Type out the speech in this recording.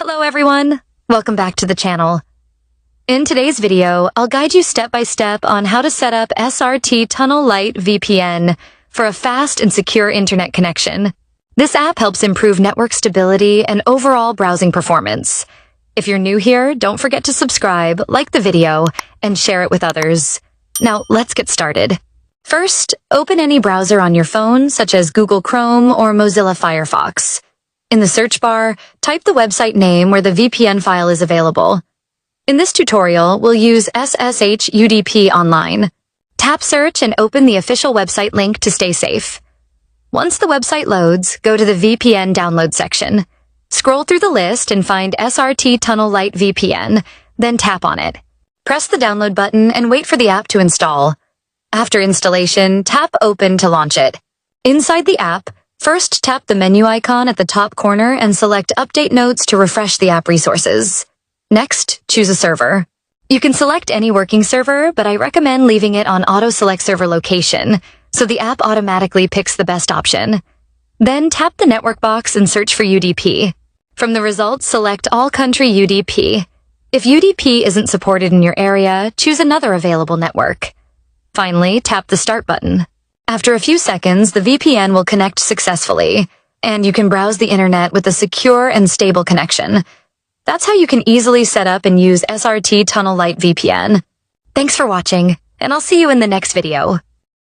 Hello everyone! Welcome back to the channel. In today's video, I'll guide you step by step on how to set up SRT Tunnel Lite VPN for a fast and secure internet connection. This app helps improve network stability and overall browsing performance. If you're new here, don't forget to subscribe, like the video, and share it with others. Now, let's get started. First, open any browser on your phone, such as Google Chrome or Mozilla Firefox. In the search bar, type the website name where the VPN file is available. In this tutorial, we'll use SSH UDP Online. Tap Search and open the official website link to stay safe. Once the website loads, go to the VPN download section. Scroll through the list and find SRT Tunnel Lite VPN, then tap on it. Press the download button and wait for the app to install. After installation, tap Open to launch it. Inside the app, first tap the menu icon at the top corner and select Update Notes to refresh the app resources. Next, choose a server. You can select any working server, but I recommend leaving it on Auto Select Server Location, so the app automatically picks the best option. Then tap the network box and search for UDP. From the results, select All Country UDP. If UDP isn't supported in your area, choose another available network. Finally, tap the Start button. After a few seconds, the VPN will connect successfully, and you can browse the internet with a secure and stable connection. That's how you can easily set up and use SRT Tunnel Lite VPN. Thanks for watching, and I'll see you in the next video.